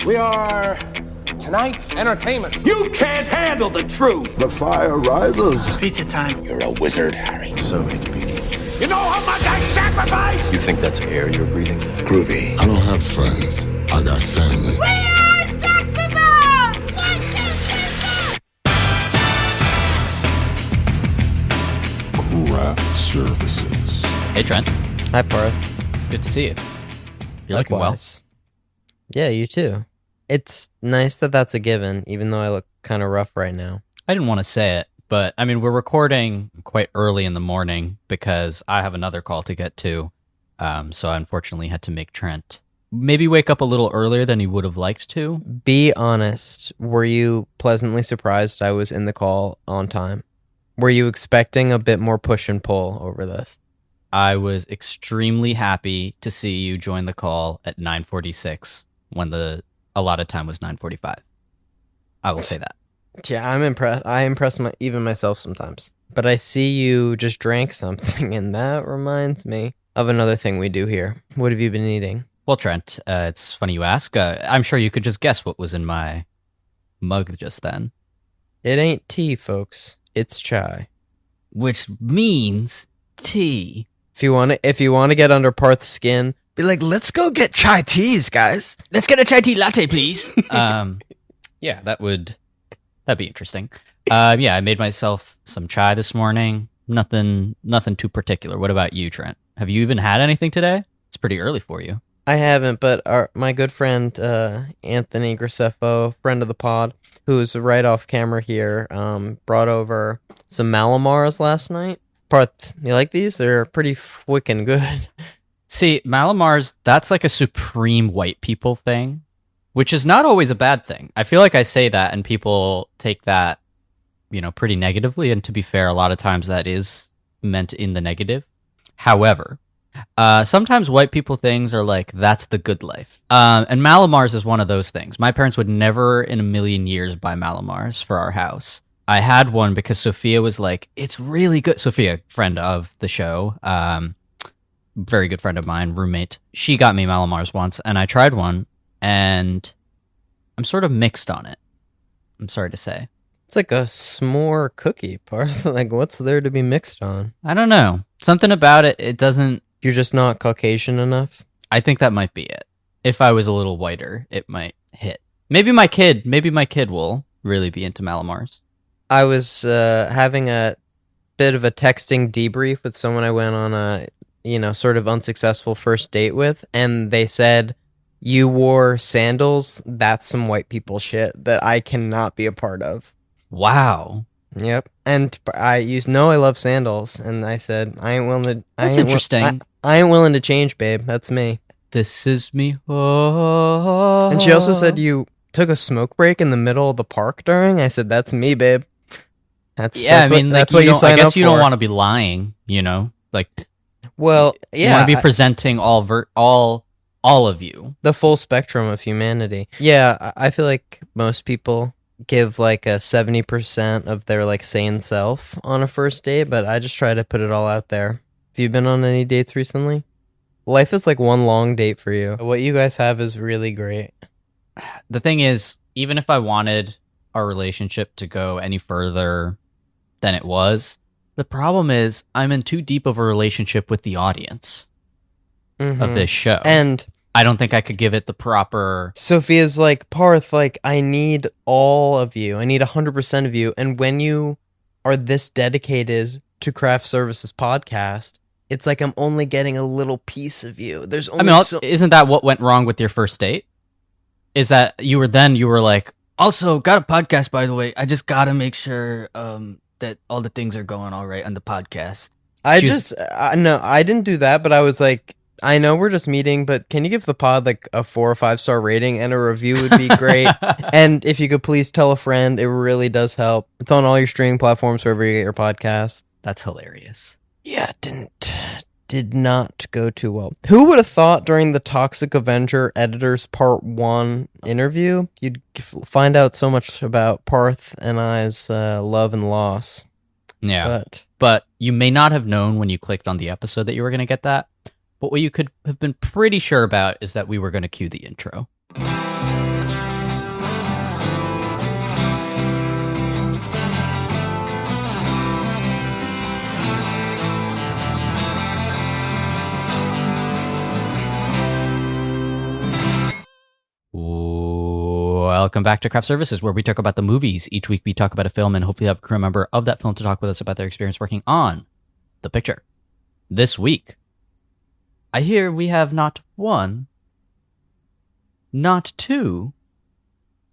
We are tonight's entertainment. You can't handle the truth. The fire rises. Pizza time. You're a wizard, Harry. So it begins. You know how much I sacrifice? You think that's air you're breathing? Groovy. I don't have friends. I got family. We are Sex People! 1, 2, 3, 4! Craft Services. Hey, Trent. Hi, Parth. It's good to see you. You're looking well. Yeah, you too. It's nice that that's a given, even though I look kind of rough right now. I didn't want to say it, but I mean, we're recording quite early in the morning because I have another call to get to. So I unfortunately had to make Trent maybe wake up a little earlier than he would have liked to. Be honest. Were you pleasantly surprised I was in the call on time? Were you expecting a bit more push and pull over this? I was extremely happy to see you join the call at 9:46 when the allotted time was 9:45. I will say that. Yeah, I'm impressed. I impress even myself sometimes. But I see you just drank something, and that reminds me of another thing we do here. What have you been eating? Well, Trent, it's funny you ask. I'm sure you could just guess what was in my mug just then. It ain't tea, folks. It's chai. Which means tea. If you want to get under Parth's skin, be like, let's go get chai teas, guys. Let's get a chai tea latte, please. Yeah, that'd be interesting. Yeah, I made myself some chai this morning. Nothing too particular. What about you, Trent? Have you even had anything today? It's pretty early for you. I haven't, but my good friend Anthony Graceffo, friend of the pod, who's right off camera here, brought over some Malamars last night. Parth, you like these? They're pretty freaking good. See, Malamars, that's like a supreme white people thing, which is not always a bad thing. I feel like I say that and people take that, pretty negatively. And to be fair, a lot of times that is meant in the negative. However, sometimes white people things are like, that's the good life. And Malamars is one of those things. My parents would never in a million years buy Malamars for our house. I had one because Sophia was like, it's really good. Sophia, friend of the show, very good friend of mine, roommate. She got me Malamars once, and I tried one, and I'm sort of mixed on it. I'm sorry to say. It's like a s'more cookie, Parth. Like, what's there to be mixed on? I don't know. Something about it, it doesn't... You're just not Caucasian enough? I think that might be it. If I was a little whiter, it might hit. Maybe my kid will really be into Malamars. I was having a bit of a texting debrief with someone I went on a, sort of unsuccessful first date with, and they said, you wore sandals, that's some white people shit that I cannot be a part of. Wow. Yep. And I love sandals, and I said, I ain't willing to... That's interesting. I ain't willing to change, babe. That's me. This is me. Oh. And she also said you took a smoke break in the middle of the park during. I said, that's me, babe. That's what you sign up for. I guess you don't want to be lying, like. Well, yeah, you want to be presenting all of you, the full spectrum of humanity. Yeah, I feel like most people give like a 70% of their like sane self on a first date, but I just try to put it all out there. Have you been on any dates recently? Life is like one long date for you. What you guys have is really great. The thing is, even if I wanted our relationship to go any further than it was, the problem is I'm in too deep of a relationship with the audience of this show. And I don't think I could give it the proper... Sophia's like, Parth, like, I need all of you. I need 100% of you. And when you are this dedicated to Craft Services podcast, it's like I'm only getting a little piece of you. There's only isn't that what went wrong with your first date? Is that you were like, also, got a podcast, by the way. I just got to make sure that all the things are going all right on the podcast. I didn't do that, but I was like, I know we're just meeting, but can you give the pod like a 4 or 5 star rating, and a review would be great. And if you could please tell a friend, it really does help. It's on all your streaming platforms wherever you get your podcasts. That's hilarious. Yeah, did not go too well. Who would have thought during the Toxic Avenger Editors Part 1 interview, you'd find out so much about Parth and I's love and loss. Yeah, but you may not have known when you clicked on the episode that you were going to get that. But what you could have been pretty sure about is that we were going to cue the intro. Welcome back to Craft Services, where we talk about the movies. Each week we talk about a film and hopefully have a crew member of that film to talk with us about their experience working on the picture. This week, I hear we have not one, not two,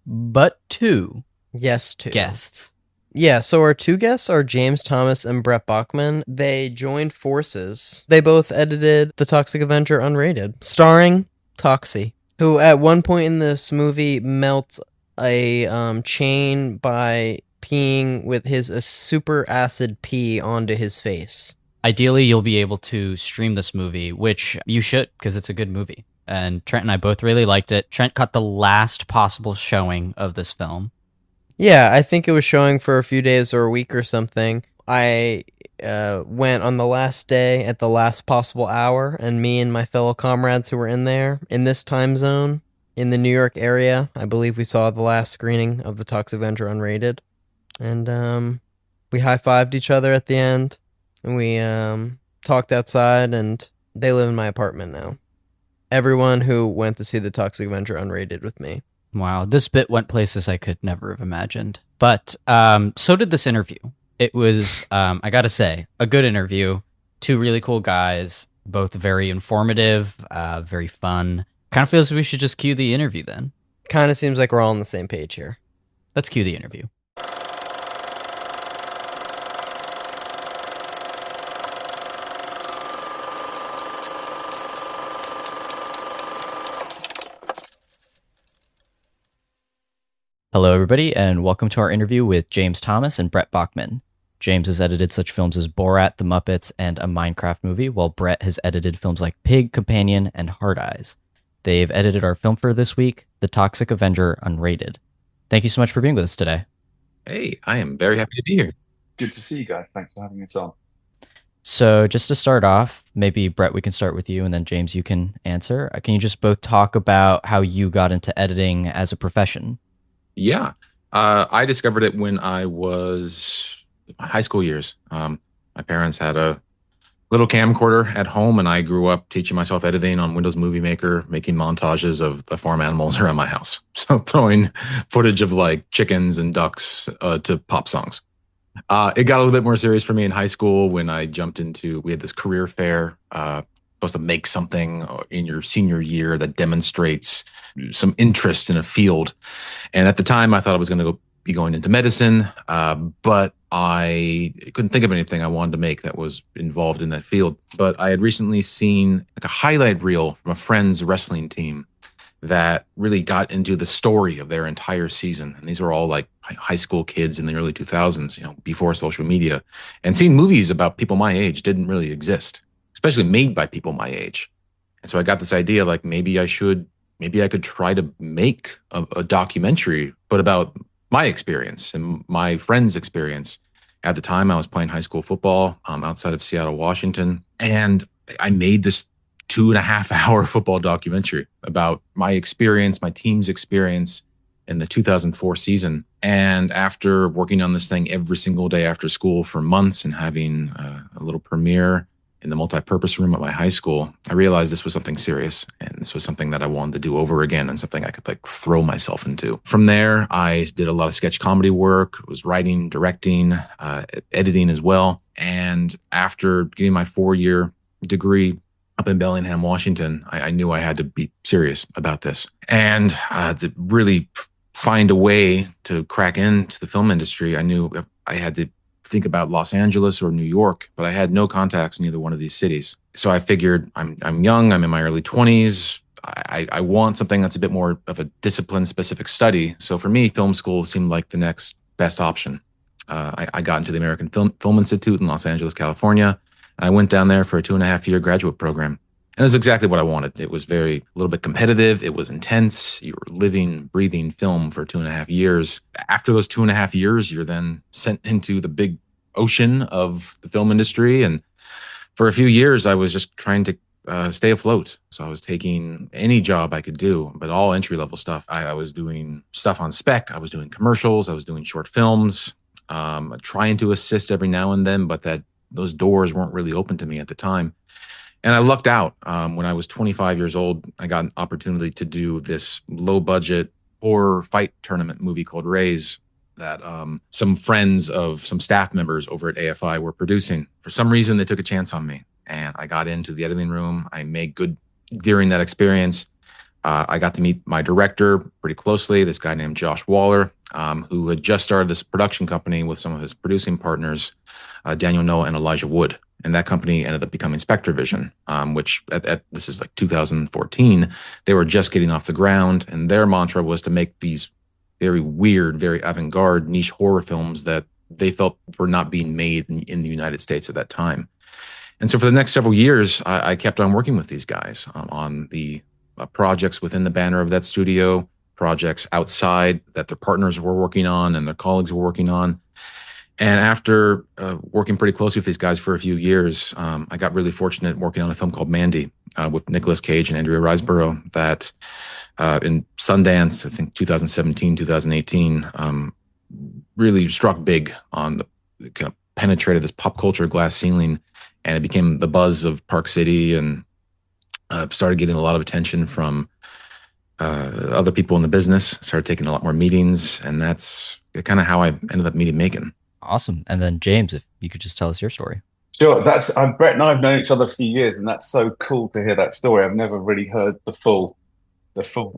but two Yes, two. guests. Yeah, so our two guests are James Thomas and Brett Bachman. They joined forces. They both edited The Toxic Avenger Unrated, starring Toxie, who at one point in this movie melts a chain by peeing with his super acid pee onto his face. Ideally, you'll be able to stream this movie, which you should, because it's a good movie. And Trent and I both really liked it. Trent caught the last possible showing of this film. Yeah, I think it was showing for a few days or a week or something. I went on the last day at the last possible hour, and me and my fellow comrades who were in there, in this time zone, in the New York area, I believe we saw the last screening of The Toxic Avenger Unrated. And we high-fived each other at the end, and we talked outside, and they live in my apartment now. Everyone who went to see The Toxic Avenger Unrated with me. Wow, this bit went places I could never have imagined. But so did this interview. It was, I gotta say, a good interview. Two really cool guys, both very informative, very fun. Kind of feels we should just cue the interview then. Kind of seems like we're all on the same page here. Let's cue the interview. Hello, everybody, and welcome to our interview with James Thomas and Brett Bachman. James has edited such films as Borat, The Muppets, and a Minecraft movie, while Brett has edited films like Pig, Companion, and Hard Eyes. They've edited our film for this week, The Toxic Avenger Unrated. Thank you so much for being with us today. Hey, I am very happy to be here. Good to see you guys. Thanks for having us on. So just to start off, maybe Brett, we can start with you, and then James, you can answer. Can you just both talk about how you got into editing as a profession? Yeah, I discovered it when I was high school years. My parents had a little camcorder at home, and I grew up teaching myself editing on Windows Movie Maker, making montages of the farm animals around my house. So throwing footage of like chickens and ducks to pop songs. It got a little bit more serious for me in high school when I jumped into, we had this career fair, supposed to make something in your senior year that demonstrates some interest in a field. And at the time I thought I was going to be going into medicine, but I couldn't think of anything I wanted to make that was involved in that field. But I had recently seen like a highlight reel from a friend's wrestling team that really got into the story of their entire season. And these were all like high school kids in the early 2000s, you know, before social media. And seeing movies about people my age didn't really exist, especially made by people my age. And so I got this idea, like maybe I could try to make a documentary, but about my experience and my friend's experience. At the time, I was playing high school football outside of Seattle, Washington. And I made this 2.5-hour football documentary about my experience, my team's experience in the 2004 season. And after working on this thing every single day after school for months and having a little premiere in the multi-purpose room at my high school, I realized this was something serious, and this was something that I wanted to do over again and something I could like throw myself into. From there, I did a lot of sketch comedy work, was writing, directing, editing as well. And after getting my 4-year degree up in Bellingham, Washington, I knew I had to be serious about this. And to really find a way to crack into the film industry, I knew I had to think about Los Angeles or New York, but I had no contacts in either one of these cities. So I figured I'm young, I'm in my early 20s. I want something that's a bit more of a discipline-specific study. So for me, film school seemed like the next best option. I got into the American Film Institute in Los Angeles, California. And I went down there for a 2.5-year graduate program. And it was exactly what I wanted. It was a little bit competitive. It was intense. You were living, breathing film for 2.5 years. After those 2.5 years, you're then sent into the big ocean of the film industry. And for a few years, I was just trying to stay afloat. So I was taking any job I could do, but all entry-level stuff. I was doing stuff on spec. I was doing commercials. I was doing short films, trying to assist every now and then, but those doors weren't really open to me at the time. And I lucked out. When I was 25 years old, I got an opportunity to do this low budget horror fight tournament movie called Raise that some friends of some staff members over at AFI were producing. For some reason, they took a chance on me, and I got into the editing room. I made good during that experience. I got to meet my director pretty closely, this guy named Josh Waller, who had just started this production company with some of his producing partners, Daniel Noah and Elijah Wood. And that company ended up becoming Spectrovision, which this is like 2014. They were just getting off the ground, and their mantra was to make these very weird, very avant-garde niche horror films that they felt were not being made in the United States at that time. And so for the next several years, I kept on working with these guys on the projects within the banner of that studio, projects outside that their partners were working on and their colleagues were working on. And after working pretty closely with these guys for a few years, I got really fortunate working on a film called Mandy with Nicolas Cage and Andrea Riseborough that in Sundance, I think 2017, 2018, really struck big on the kind of penetrated this pop culture glass ceiling, and it became the buzz of Park City and started getting a lot of attention from other people in the business, started taking a lot more meetings, and that's kind of how I ended up meeting Macon. Awesome. And then James, if you could just tell us your story. Sure. That's Brett and I have known each other a few years, and that's so cool to hear that story. I've never really heard the full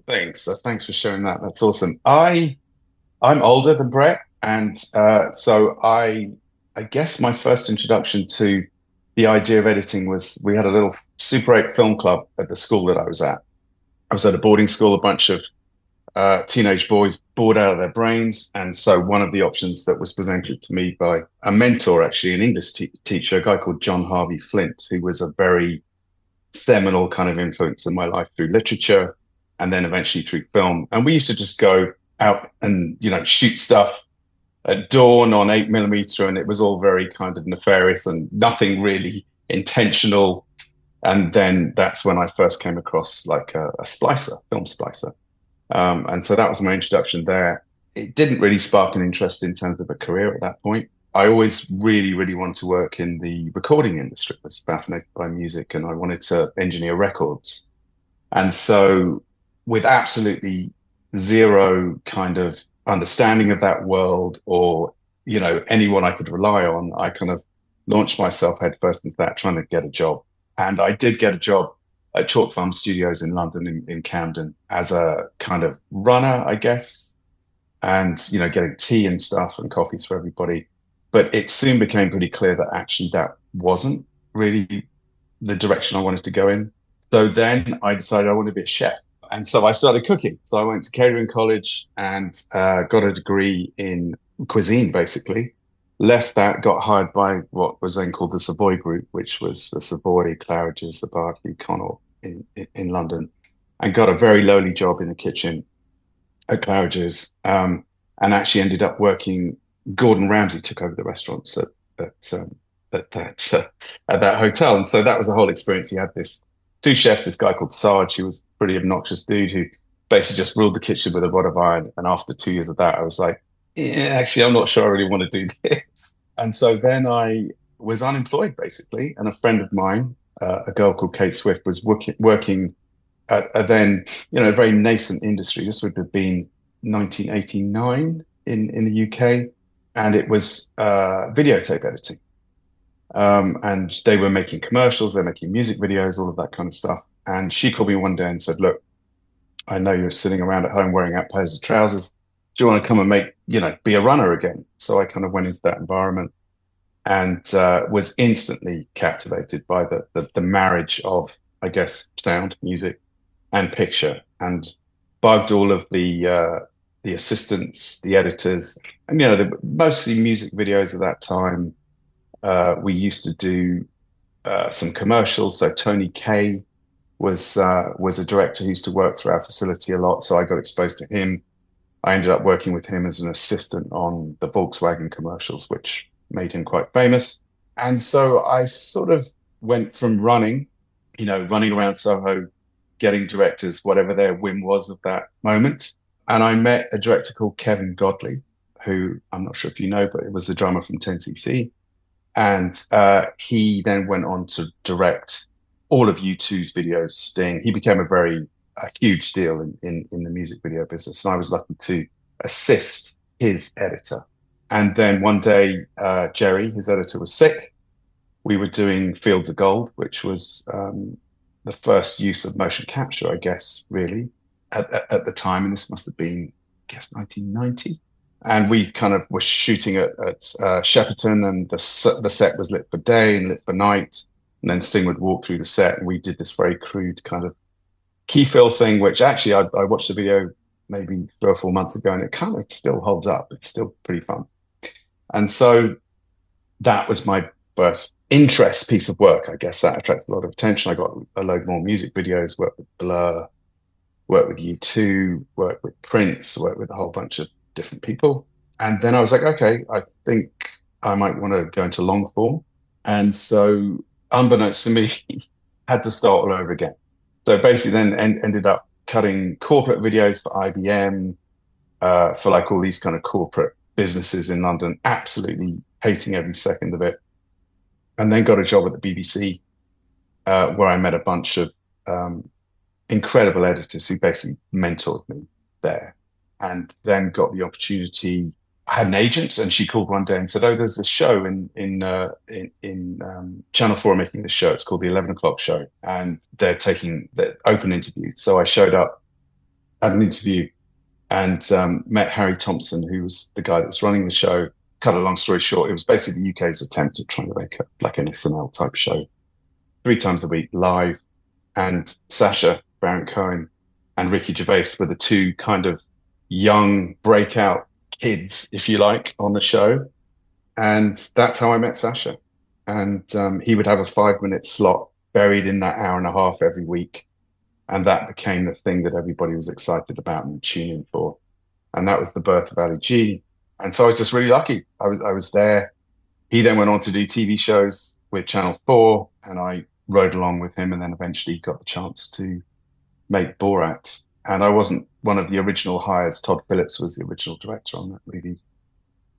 thing. So thanks for sharing that. That's awesome. I'm older than Brett, and so I guess my first introduction to the idea of editing was we had a little Super 8 film club at the school that I was at. I was at a boarding school, a bunch of teenage boys bored out of their brains. And so one of the options that was presented to me by a mentor, actually an English teacher, a guy called John Harvey Flint, who was a very seminal kind of influence in my life through literature and then eventually through film. And we used to just go out and, shoot stuff at dawn on 8mm, and it was all very kind of nefarious and nothing really intentional. And then that's when I first came across like a splicer, film splicer. And so that was my introduction there. It didn't really spark an interest in terms of a career at that point. I always really, really wanted to work in the recording industry. I was fascinated by music and I wanted to engineer records. And so with absolutely zero kind of understanding of that world or, anyone I could rely on, I kind of launched myself headfirst into that, trying to get a job. And I did get a job at Chalk Farm Studios in London, in Camden, as a kind of runner, I guess, and, getting tea and stuff and coffees for everybody. But it soon became pretty clear that actually that wasn't really the direction I wanted to go in. So then I decided I wanted to be a chef. And so I started cooking. So I went to catering college and got a degree in cuisine, basically. Left that, got hired by what was then called the Savoy Group, which was the Savoy, Claridge's, the Berkeley, Connaught in London, and got a very lowly job in the kitchen at Claridge's, and actually ended up working. Gordon Ramsay took over the restaurants at that hotel, and so that was a whole experience. He had this sous chef, this guy called Sarge, who was a pretty obnoxious dude who basically just ruled the kitchen with a rod of iron. And after 2 years of that, I was like, yeah, actually, I'm not sure I really want to do this. And so then I was unemployed, basically. And a friend of mine, a girl called Kate Swift, was working at a then, a very nascent industry. This would have been 1989 in the UK. And it was videotape editing. And they were making commercials, they're making music videos, all of that kind of stuff. And she called me one day and said, look, I know you're sitting around at home wearing out pairs of trousers. Do you want to come and be a runner again? So I kind of went into that environment and was instantly captivated by the marriage of, I guess, sound, music, and picture, and bugged all of the assistants, the editors, and mostly music videos at that time. We used to do some commercials. So Tony Kaye was a director who used to work through our facility a lot. So I got exposed to him. I ended up working with him as an assistant on the Volkswagen commercials, which made him quite famous. And so I sort of went from running around Soho, getting directors, whatever their whim was at that moment. And I met a director called Kevin Godley, who I'm not sure if you know, but it was the drummer from 10cc. And he then went on to direct all of U2's videos, Sting. He became a very a huge deal in the music video business. And I was lucky to assist his editor. And then one day, Jerry, his editor, was sick. We were doing Fields of Gold, which was the first use of motion capture, I guess, really, at the time. And this must have been, I guess, 1990. And we kind of were shooting at Shepperton, and the set was lit for day and lit for night. And then Sting would walk through the set, and we did this very crude kind of key fill thing, which actually I watched the video maybe 3 or 4 months ago, and it kind of still holds up. It's still pretty fun. And so that was my first interest piece of work. I guess that attracted a lot of attention. I got a load more music videos, worked with Blur, worked with U2, worked with Prince, worked with a whole bunch of different people. And then I was like, okay, I think I might want to go into long form. And so, unbeknownst to me, had to start all over again. So basically then ended up cutting corporate videos for IBM, for like all these kind of corporate businesses in London, absolutely hating every second of it. And then got a job at the BBC, where I met a bunch of incredible editors who basically mentored me there. And then got the opportunity. I had an agent, and she called one day and said, "Oh, there's a show in Channel 4 making this show. It's called the 11 O'Clock Show, and they're taking the open interview." So I showed up, had an interview, and met Harry Thompson, who was the guy that was running the show. Cut a long story short, it was basically the UK's attempt at trying to make like an SNL type show, 3 times a week live. And Sacha Baron Cohen and Ricky Gervais were the 2 kind of young breakout kids, if you like, on the show. And that's how I met Sacha. And he would have a 5-minute slot buried in that hour and a half every week. And that became the thing that everybody was excited about and tuning for. And that was the birth of Ali G. And so I was just really lucky. I was there. He then went on to do TV shows with Channel 4, and I rode along with him, and then eventually got the chance to make Borat. And I wasn't one of the original hires. Todd Phillips was the original director on that movie.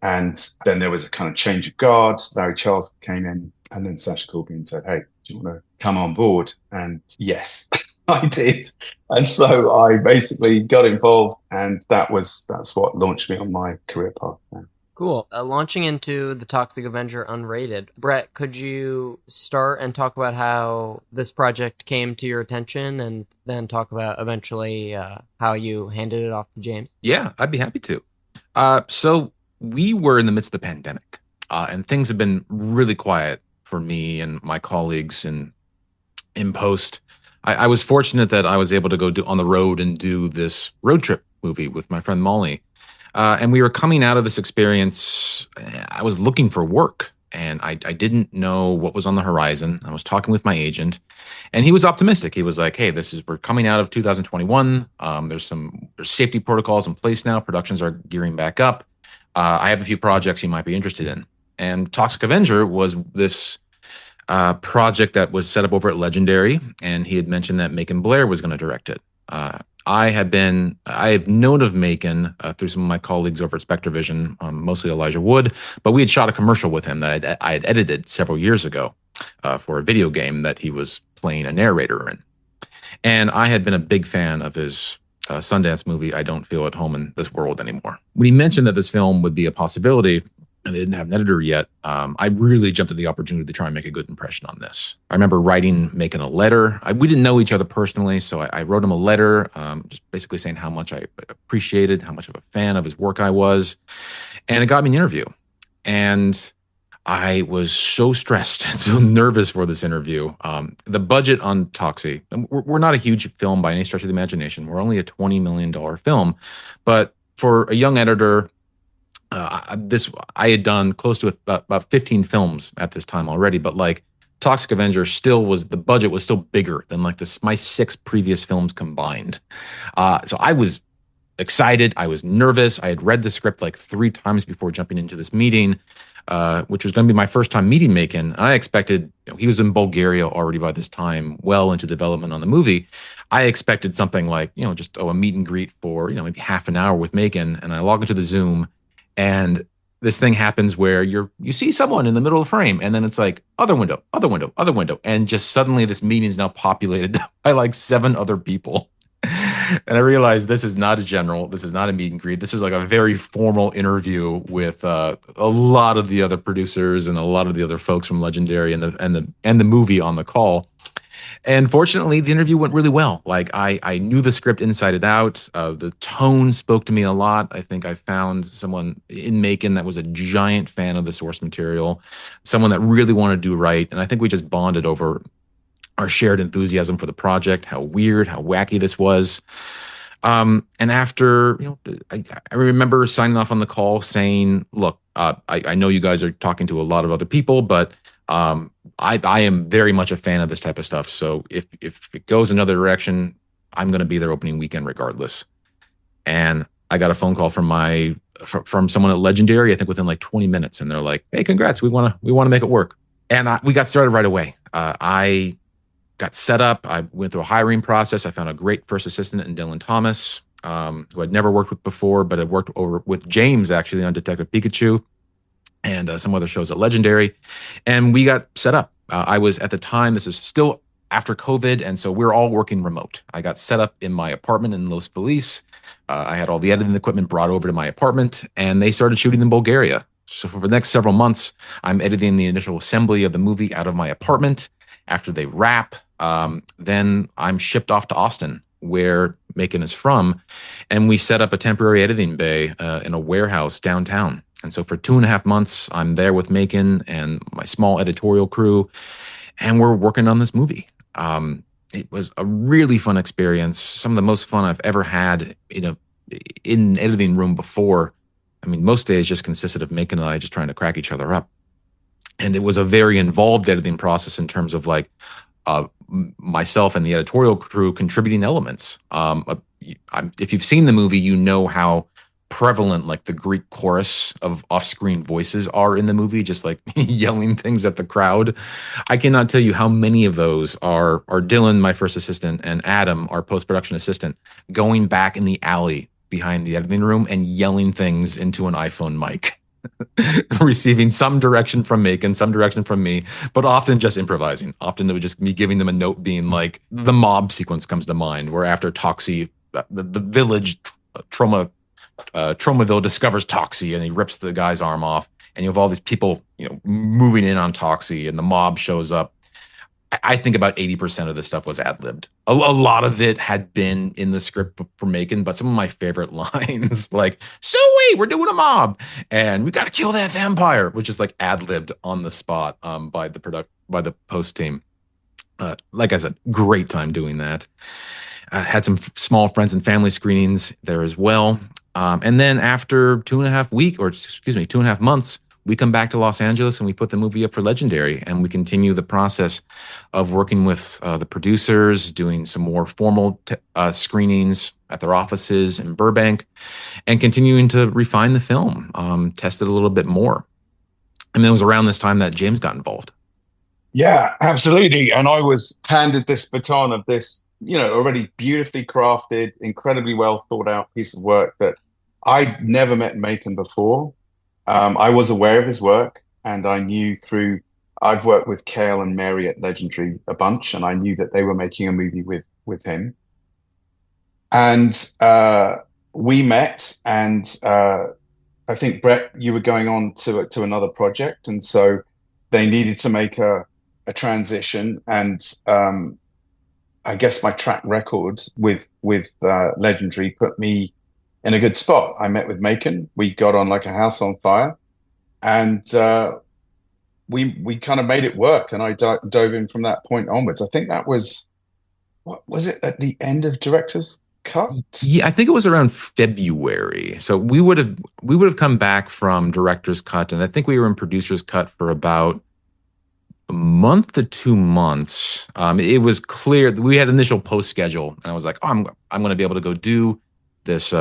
And then there was a kind of change of guard. Larry Charles came in, and then Sacha called me and said, "Hey, do you want to come on board?" And yes, I did. And so I basically got involved, and that's what launched me on my career path now. Cool. Launching into the Toxic Avenger Unrated, Brett, could you start and talk about how this project came to your attention, and then talk about eventually how you handed it off to James? Yeah, I'd be happy to. So we were in the midst of the pandemic, and things have been really quiet for me and my colleagues in post. I was fortunate that I was able to go on the road and do this road trip movie with my friend Molly. And we were coming out of this experience. I was looking for work, and I didn't know what was on the horizon. I was talking with my agent, and he was optimistic. He was like, "Hey, we're coming out of 2021. There's safety protocols in place now. Productions are gearing back up. I have a few projects you might be interested in." And Toxic Avenger was this project that was set up over at Legendary, and he had mentioned that Macon Blair was going to direct it. I have known of Macon through some of my colleagues over at Spectrovision, mostly Elijah Wood, but we had shot a commercial with him that I had edited several years ago for a video game that he was playing a narrator in. And I had been a big fan of his Sundance movie, I Don't Feel at Home in This World Anymore. When he mentioned that this film would be a possibility, and they didn't have an editor yet, I really jumped at the opportunity to try and make a good impression on this. I remember making a letter. We didn't know each other personally, so I wrote him a letter, just basically saying how much I appreciated, how much of a fan of his work I was, and it got me an interview. And I was so stressed and so nervous for this interview. The budget on Toxie, we're not a huge film by any stretch of the imagination. We're only a $20 million film, but for a young editor, I had done close to about 15 films at this time already, but like Toxic Avenger the budget was still bigger than like my 6 previous films combined. So I was excited. I was nervous. I had read the script like 3 times before jumping into this meeting, which was going to be my first time meeting Macon. And I expected, he was in Bulgaria already by this time, well into development on the movie. I expected something like, just a meet and greet for, maybe half an hour with Macon. And I log into the Zoom, and this thing happens where you see someone in the middle of the frame, and then it's like other window, other window, other window. And just suddenly this meeting is now populated by like 7 other people. And I realized this is not a general. This is not a meet and greet. This is like a very formal interview with a lot of the other producers and a lot of the other folks from Legendary and the movie on the call. And fortunately, the interview went really well. Like I knew the script inside and out. The tone spoke to me a lot. I think I found someone in Macon that was a giant fan of the source material, someone that really wanted to do right. And I think we just bonded over our shared enthusiasm for the project, how weird, how wacky this was. And after, I remember signing off on the call saying, look, I know you guys are talking to a lot of other people, but I am very much a fan of this type of stuff. So if it goes another direction, I'm going to be there opening weekend regardless. And I got a phone call from someone at Legendary, I think within like 20 minutes. And they're like, hey, congrats. We want to make it work. And we got started right away. I got set up. I went through a hiring process. I found a great first assistant in Dylan Thomas, who I'd never worked with before, but had worked over with James actually on Detective Pikachu and some other shows at Legendary. And we got set up. I was at the time, this is still after COVID, and so we're all working remote. I got set up in my apartment in Los Feliz. I had all the editing equipment brought over to my apartment, and they started shooting in Bulgaria. So for the next several months, I'm editing the initial assembly of the movie out of my apartment. After they wrap, then I'm shipped off to Austin, where Macon is from, and we set up a temporary editing bay in a warehouse downtown. And so for 2.5 months, I'm there with Macon and my small editorial crew, and we're working on this movie. It was a really fun experience, some of the most fun I've ever had in an editing room before. I mean, most days just consisted of Macon and I just trying to crack each other up. And it was a very involved editing process in terms of like myself and the editorial crew contributing elements. If you've seen the movie, you know how prevalent like the Greek chorus of off-screen voices are in the movie, just like yelling things at the crowd. I cannot tell you how many of those are Dylan, my first assistant, and Adam, our post-production assistant, going back in the alley behind the editing room and yelling things into an iPhone mic. Receiving some direction from Macon, some direction from me, but often just improvising. Often it would just me giving them a note being like, the mob sequence comes to mind, where after Toxie, the village, Tromaville discovers Toxie and he rips the guy's arm off, and you have all these people, moving in on Toxie, and the mob shows up. I think about 80% of this stuff was ad-libbed. A lot of it had been in the script for Macon, but some of my favorite lines, like, so wait, we're doing a mob, and we got to kill that vampire, which is like ad-libbed on the spot by the post team. Like I said, great time doing that. Had some small friends and family screenings there as well. And then after 2.5 months, we come back to Los Angeles and we put the movie up for Legendary, and we continue the process of working with the producers, doing some more formal screenings at their offices in Burbank, and continuing to refine the film, test it a little bit more. And then it was around this time that James got involved. Yeah, absolutely. And I was handed this baton of this, already beautifully crafted, incredibly well thought out piece of work that I'd never met Macon before. I was aware of his work, and I knew I've worked with Kale and Mary at Legendary a bunch, and I knew that they were making a movie with him. And we met, and I think, Brett, you were going on to another project, and so they needed to make a transition. And I guess my track record with Legendary put me in a good spot. I met with Macon. We got on like a house on fire, and we kind of made it work. And I dove in from that point onwards. I think that was, what was it, at the end of director's cut? Yeah, I think it was around February. So we would have come back from director's cut, and I think we were in producer's cut for about a month to 2 months. It was clear that we had initial post schedule, and I was like, I'm going to be able to go do this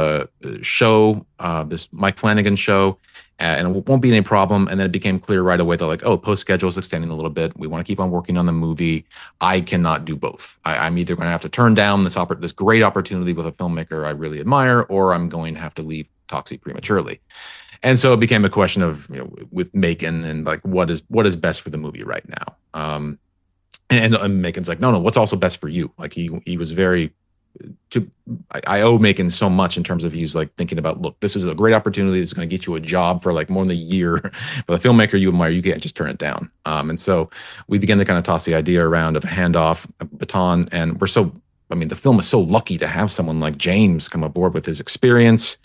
show, this Mike Flanagan show, and it won't be any problem. And then it became clear right away that like, post schedule is extending a little bit. We want to keep on working on the movie. I cannot do both. I'm either going to have to turn down this great opportunity with a filmmaker I really admire, or I'm going to have to leave Toxie prematurely. And so it became a question of, with Macon and like, what is best for the movie right now? And Macon's like, no, what's also best for you? Like he was very I owe Macon so much in terms of he's like thinking about, look, this is a great opportunity that's going to get you a job for like more than a year. But the filmmaker you admire, you can't just turn it down. And so we began to kind of toss the idea around of a handoff, a baton, and the film is so lucky to have someone like James come aboard with his experience,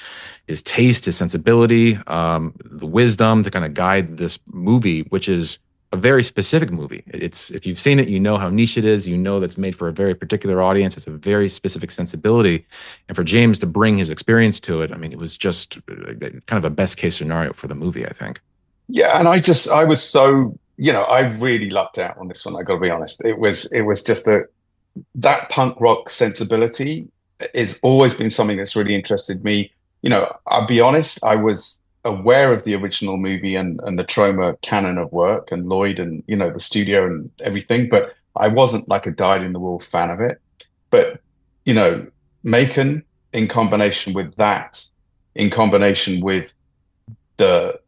his taste, his sensibility, the wisdom to kind of guide this movie, which is a very specific movie. It's, if you've seen it, you know how niche it is. You know that's made for a very particular audience. It's a very specific sensibility. And for James to bring his experience to it, I mean, it was just kind of a best case scenario for the movie, I think. Yeah, and I was so, I really lucked out on this one. I got to be honest. It was just that punk rock sensibility has always been something that's really interested me. I'll be honest, I was aware of the original movie and the Troma canon of work and Lloyd and, the studio and everything, but I wasn't like a dyed-in-the-wool fan of it. But, Macon, in combination with that, in combination with the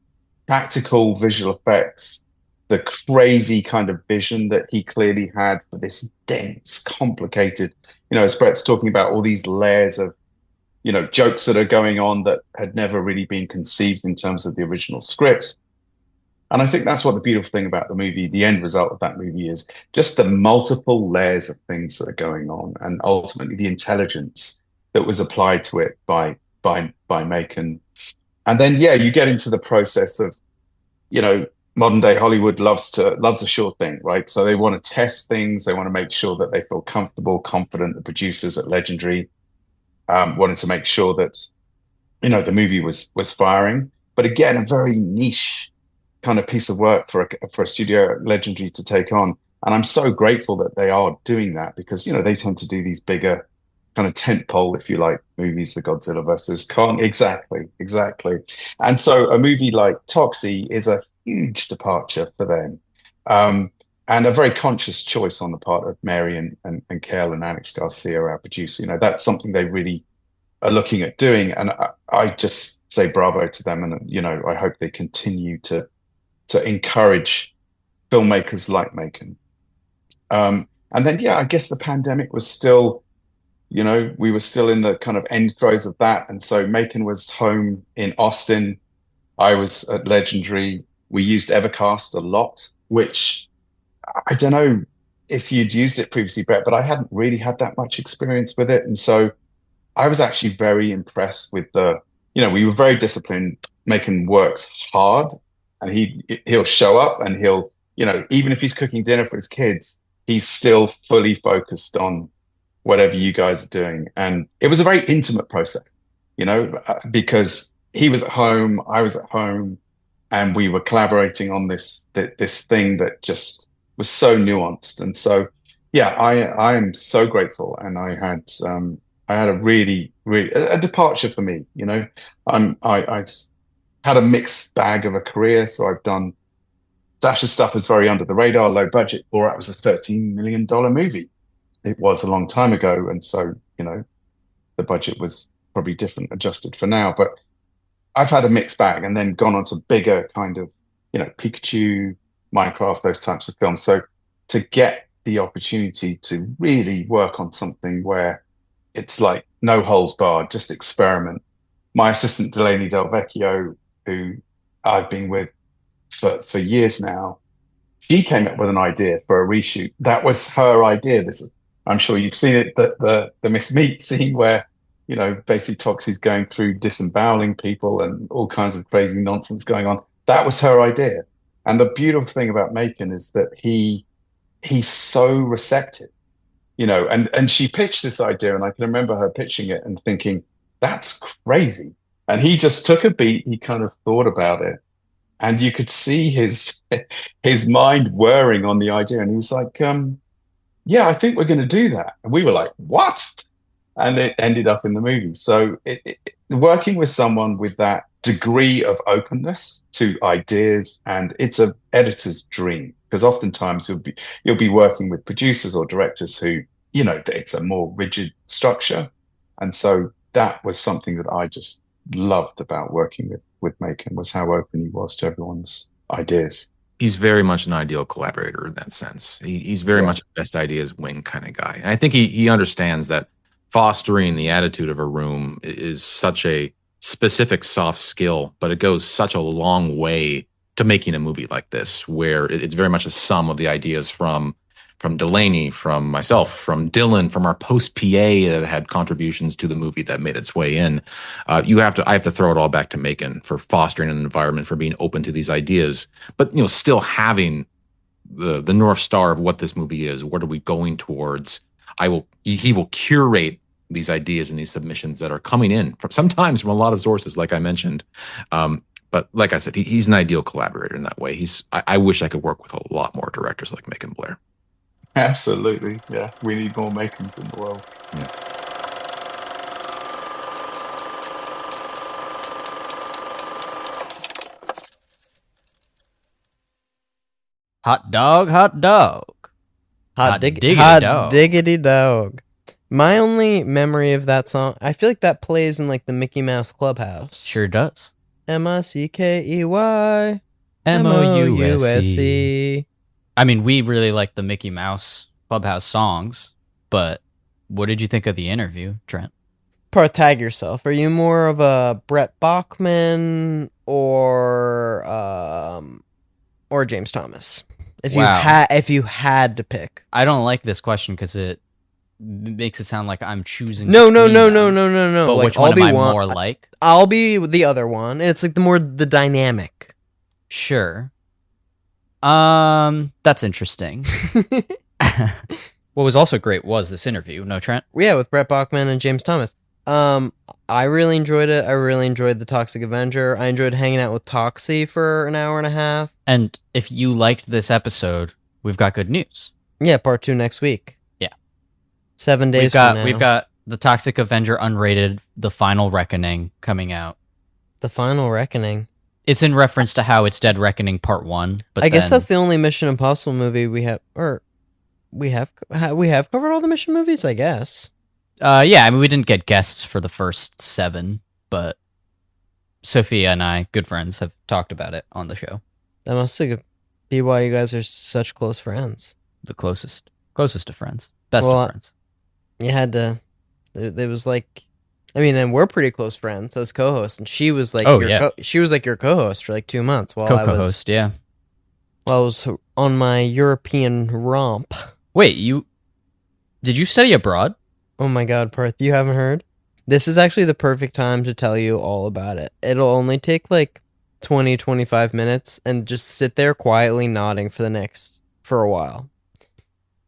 practical visual effects, the crazy kind of vision that he clearly had for this dense, complicated, as Brett's talking about, all these layers of, jokes that are going on that had never really been conceived in terms of the original script. And I think that's what the beautiful thing about the movie, the end result of that movie, is just the multiple layers of things that are going on, and ultimately the intelligence that was applied to it by Macon. And then, you get into the process of, modern day Hollywood loves a sure thing, right? So they want to test things. They want to make sure that they feel comfortable, confident. The producers at Legendary wanted to make sure that, the movie was firing. But again, a very niche kind of piece of work for a studio at Legendary to take on. And I'm so grateful that they are doing that, because, they tend to do these bigger kind of tentpole, if you like, movies, the Godzilla versus Kong. Exactly. And so a movie like Toxie is a huge departure for them. And a very conscious choice on the part of Mary and Kel and Alex Garcia, our producer. That's something they really are looking at doing. And I just say bravo to them. And, I hope they continue to encourage filmmakers like Macon. And then, I guess the pandemic was still, we were still in the kind of end throes of that. And so Macon was home in Austin. I was at Legendary. We used Evercast a lot, which I don't know if you'd used it previously, Brett, but I hadn't really had that much experience with it. And so I was actually very impressed with we were very disciplined. Macon works hard, and he'll show up and he'll, even if he's cooking dinner for his kids, he's still fully focused on whatever you guys are doing. And it was a very intimate process, because he was at home, I was at home, and we were collaborating on this thing that just was so nuanced. And so, I am so grateful. And I had a really, really a departure for me. I had a mixed bag of a career. So I've done Sasha's stuff was very under the radar, low budget. Borat was a $13 million movie. It was a long time ago, and so the budget was probably different, adjusted for now. But I've had a mixed bag, and then gone on to bigger kind of, Pikachu, Minecraft, those types of films. So to get the opportunity to really work on something where it's like no holes barred, just experiment. My assistant Delaney Del Vecchio, who I've been with for years now, she came up with an idea for a reshoot. That was her idea. I'm sure you've seen it, the Miss Meat scene where, basically Toxie's going through disemboweling people and all kinds of crazy nonsense going on. That was her idea. And the beautiful thing about Macon is that he's so receptive, and she pitched this idea, and I can remember her pitching it and thinking, that's crazy. And he just took a beat, he kind of thought about it, and you could see his mind whirring on the idea. And he was like, I think we're going to do that. And we were like, what? And it ended up in the movie. So working with someone with that degree of openness to ideas, and it's an editor's dream, because oftentimes you'll be working with producers or directors who, it's a more rigid structure. And so that was something that I just loved about working with Macon, was how open he was to everyone's ideas. He's very much an ideal collaborator in that sense. He's very much a best ideas wing kind of guy. And I think he understands that fostering the attitude of a room is such a specific soft skill, but it goes such a long way to making a movie like this, where it's very much a sum of the ideas from Delaney, from myself, from Dylan, from our post PA that had contributions to the movie that made its way in. I have to throw it all back to Macon for fostering an environment, for being open to these ideas, but still having the North Star of what this movie is. What are we going towards? He will curate these ideas and these submissions that are coming in sometimes from a lot of sources, like I mentioned. But like I said, he's an ideal collaborator in that way. I wish I could work with a lot more directors like Macon Blair. Absolutely. Yeah. We need more Macons in the world. Yeah. Hot dog, hot dog. Diggity dog. My only memory of that song, I feel like that plays in like the Mickey Mouse Clubhouse. Sure does. MICKEY MOUSE. I mean, we really like the Mickey Mouse Clubhouse songs, but what did you think of the interview, Trent? Parth, tag yourself. Are you more of a Brett Bachman or James Thomas? If you had to pick. I don't like this question because it makes it sound like I'm choosing. No. But Like, which one am I more like? I'll be the other one. It's like the dynamic. Sure. That's interesting. What was also great was this interview, no, Trent? Yeah, with Brett Bachman and James Thomas. I really enjoyed it. I really enjoyed the Toxic Avenger. I enjoyed hanging out with Toxie for an hour and a half. And if you liked this episode, we've got good news. Yeah, part 2 next week. Yeah. 7 days from now. We've got the Toxic Avenger Unrated, The Final Reckoning coming out. The Final Reckoning. It's in reference to How It's Dead Reckoning Part 1. But I guess that's the only Mission Impossible movie we have, or we have covered all the Mission movies, I guess. Yeah, I mean, we didn't get guests for the first 7, but Sophia and I, good friends, have talked about it on the show. That must be why you guys are such close friends. The closest of friends. Best of friends. You had to, it was like, I mean, and we're pretty close friends as co-hosts, and she was like, she was like your co-host for like 2 months while I was on my European romp. Wait, did you study abroad? Oh my God, Parth, you haven't heard? This is actually the perfect time to tell you all about it. It'll only take like 20-25 minutes, and just sit there quietly nodding for a while.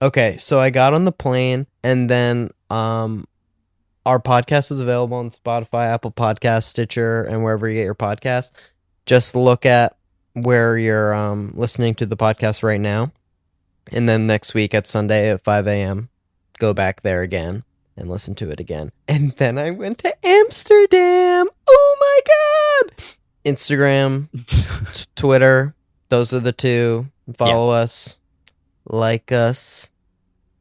Okay, so I got on the plane, and then our podcast is available on Spotify, Apple Podcasts, Stitcher, and wherever you get your podcasts. Just look at where you're listening to the podcast right now, and then next week at Sunday at 5 a.m., go back there again and listen to it again. And then I went to Amsterdam. Oh my God! Instagram, Twitter, those are the 2. Follow us, like us.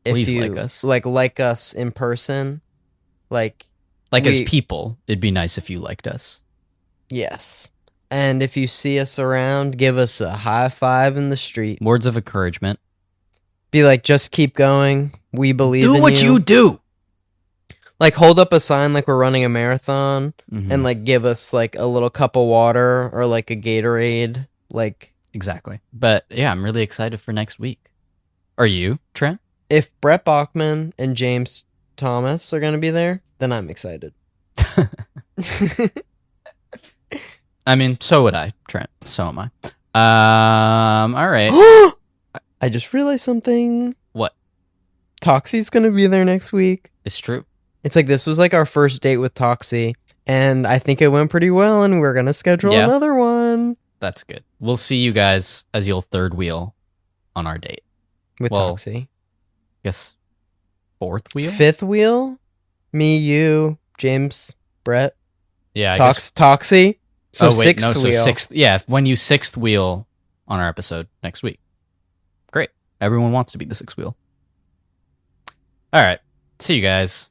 Please like us. Like us in person. Like as people, it'd be nice if you liked us. Yes. And if you see us around, give us a high five in the street. Words of encouragement. Be like, just keep going. We believe in you. Do what you do. Like, hold up a sign like we're running a marathon, and like give us like a little cup of water or like a Gatorade. Like, exactly. But yeah, I'm really excited for next week. Are you, Trent? If Brett Bachman and James Thomas are going to be there, then I'm excited. I mean, so would I, Trent. So am I. All right. I just realized something. What? Toxie's going to be there next week. It's true. It's like, this was like our first date with Toxie, and I think it went pretty well, and we're going to schedule another one. That's good. We'll see you guys as you'll third wheel on our date. With Toxie. I guess 4th wheel? 5th wheel? Me, you, James, Brett. Yeah, Toxie. So sixth wheel. Sixth. Yeah, when you 6th wheel on our episode next week. Great. Everyone wants to be the 6th wheel. All right. See you guys.